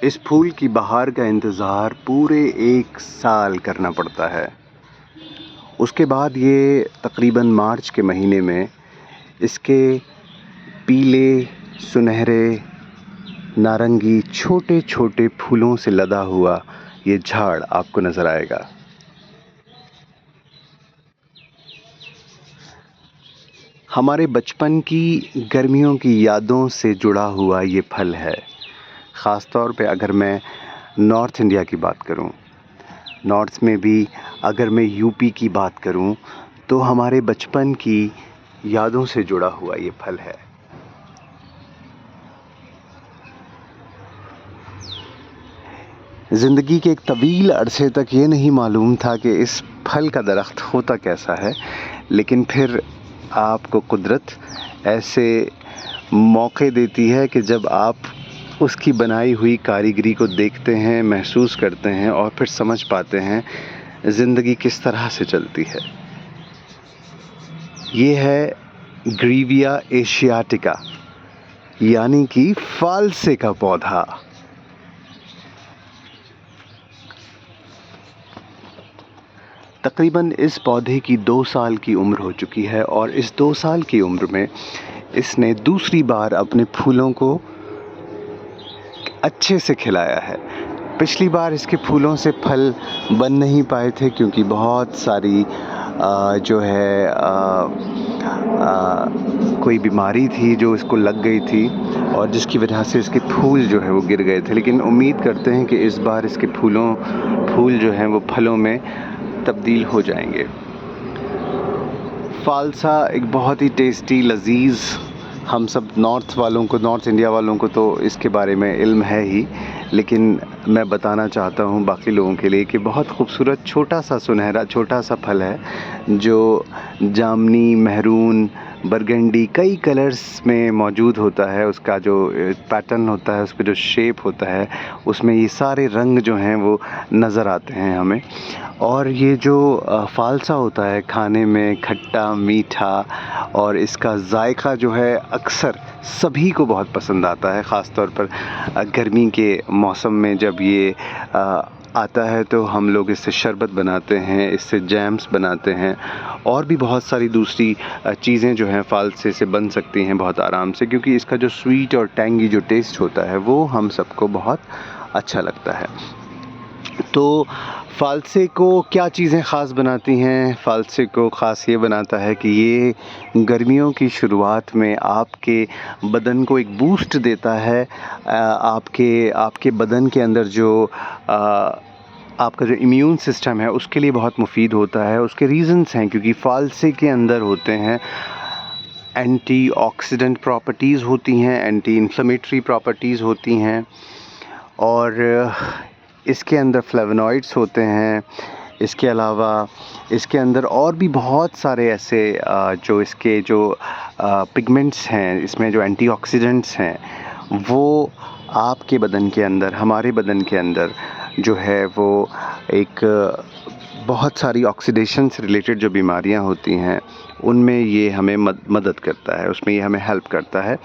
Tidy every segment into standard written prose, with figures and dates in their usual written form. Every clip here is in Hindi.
इस फूल की बहार का इंतज़ार पूरे 1 साल करना पड़ता है। उसके बाद ये तकरीबन मार्च के महीने में इसके पीले, सुनहरे, नारंगी छोटे-छोटे फूलों से लदा हुआ ये झाड़ आपको नज़र आएगा। हमारे बचपन की गर्मियों की यादों से जुड़ा हुआ ये फल है। ख़ास तौर पे अगर मैं नॉर्थ इंडिया की बात करूं, नॉर्थ में भी अगर मैं यूपी की बात करूं, तो हमारे बचपन की यादों से जुड़ा हुआ ये फल है। ज़िंदगी के एक तवील अरसे तक ये नहीं मालूम था कि इस फल का दरख्त होता कैसा है, लेकिन फिर आपको कुदरत ऐसे मौके देती है कि जब आप उसकी बनाई हुई कारीगरी को देखते हैं, महसूस करते हैं और फिर समझ पाते हैं ज़िंदगी किस तरह से चलती है। ये है ग्रीविया एशियाटिका, यानी कि फालसे का पौधा। तकरीबन इस पौधे की 2 साल की उम्र हो चुकी है और इस 2 साल की उम्र में इसने दूसरी बार अपने फूलों को अच्छे से खिलाया है। पिछली बार इसके फूलों से फल बन नहीं पाए थे क्योंकि बहुत सारी जो है कोई बीमारी थी जो इसको लग गई थी और जिसकी वजह से इसके फूल जो है वो गिर गए थे। लेकिन उम्मीद करते हैं कि इस बार इसके फूल जो हैं वो फलों में तब्दील हो जाएंगे। फालसा एक बहुत ही टेस्टी लज़ीज़, हम सब नॉर्थ इंडिया वालों को तो इसके बारे में इल्म है ही, लेकिन मैं बताना चाहता हूँ बाकी लोगों के लिए कि बहुत खूबसूरत छोटा सा सुनहरा छोटा सा फल है जो जामनी, महरून, बरगंडी कई कलर्स में मौजूद होता है। उसका जो पैटर्न होता है, उसका जो शेप होता है, उसमें ये सारे रंग जो हैं वो नज़र आते हैं हमें। और ये जो फालसा होता है खाने में खट्टा मीठा और इसका जायका जो है अक्सर सभी को बहुत पसंद आता है। ख़ास तौर पर गर्मी के मौसम में जब ये आता है तो हम लोग इससे शरबत बनाते हैं, इससे जैम्स बनाते हैं और भी बहुत सारी दूसरी चीज़ें जो हैं फालसे से बन सकती हैं बहुत आराम से, क्योंकि इसका जो स्वीट और टैंगी जो टेस्ट होता है वो हम सबको बहुत अच्छा लगता है। तो फालसे को क्या चीज़ें ख़ास बनाती हैं? फालसे को ख़ास ये बनाता है कि ये गर्मियों की शुरुआत में आपके बदन को एक बूस्ट देता है। आपके बदन के अंदर जो आपका जो इम्यून सिस्टम है उसके लिए बहुत मुफीद होता है। उसके रीज़न्स हैं क्योंकि फालसे के अंदर होते हैं एंटीऑक्सीडेंट प्रॉपर्टीज़ होती हैं, एंटी इन्फ्लेमेटरी प्रॉपर्टीज़ होती हैं और इसके अंदर फ्लेवोनॉइड्स होते हैं। इसके अलावा इसके अंदर और भी बहुत सारे ऐसे जो इसके जो पिगमेंट्स हैं, इसमें जो एंटीऑक्सीडेंट्स हैं, वो आपके बदन के अंदर, हमारे बदन के अंदर जो है वो एक बहुत सारी ऑक्सीडेशन से रिलेटेड जो बीमारियां होती हैं उनमें ये हमें मदद करता है, उसमें ये हमें हेल्प करता है।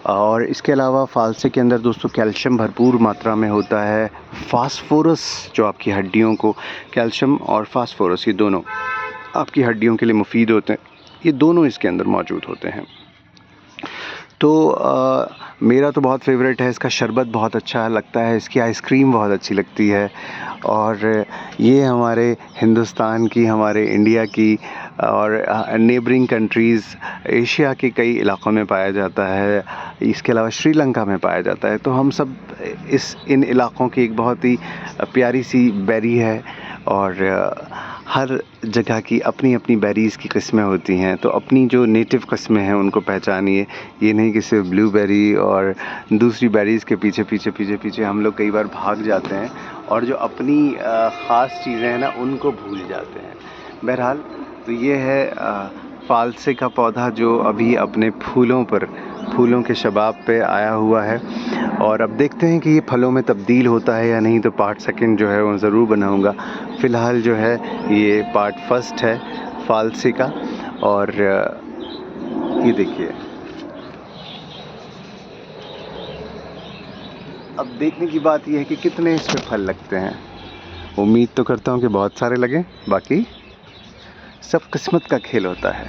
और इसके अलावा फालसे के अंदर दोस्तों कैल्शियम भरपूर मात्रा में होता है। फास्फोरस जो आपकी हड्डियों को, कैल्शियम और फास्फोरस ये दोनों आपकी हड्डियों के लिए मुफीद होते हैं, ये दोनों इसके अंदर मौजूद होते हैं। तो मेरा तो बहुत फेवरेट है, इसका शरबत बहुत अच्छा लगता है, इसकी आइसक्रीम बहुत अच्छी लगती है और ये हमारे हिंदुस्तान की, हमारे इंडिया की और नेबरिंग कंट्रीज़ एशिया के कई इलाक़ों में पाया जाता है। इसके अलावा श्रीलंका में पाया जाता है। तो हम सब इन इलाक़ों की एक बहुत ही प्यारी सी बेरी है और हर जगह की अपनी अपनी बेरीज़ की किस्में होती हैं, तो अपनी जो नेटिव किस्में हैं उनको पहचानिए। ये नहीं कि सिर्फ ब्लूबेरी और दूसरी बेरीज़ के पीछे हम लोग कई बार भाग जाते हैं और जो अपनी ख़ास चीज़ें हैं ना उनको भूल जाते हैं। बहरहाल तो ये है फालसे का पौधा जो अभी अपने फूलों के शबाब पे आया हुआ है और अब देखते हैं कि ये फलों में तब्दील होता है या नहीं। तो पार्ट सेकंड जो है वो ज़रूर बनाऊंगा। फ़िलहाल जो है ये पार्ट फर्स्ट है फालसे का और ये देखिए। अब देखने की बात यह है कि कितने इस पे फल लगते हैं। उम्मीद तो करता हूँ कि बहुत सारे लगें, बाकी सब किस्मत का खेल होता है।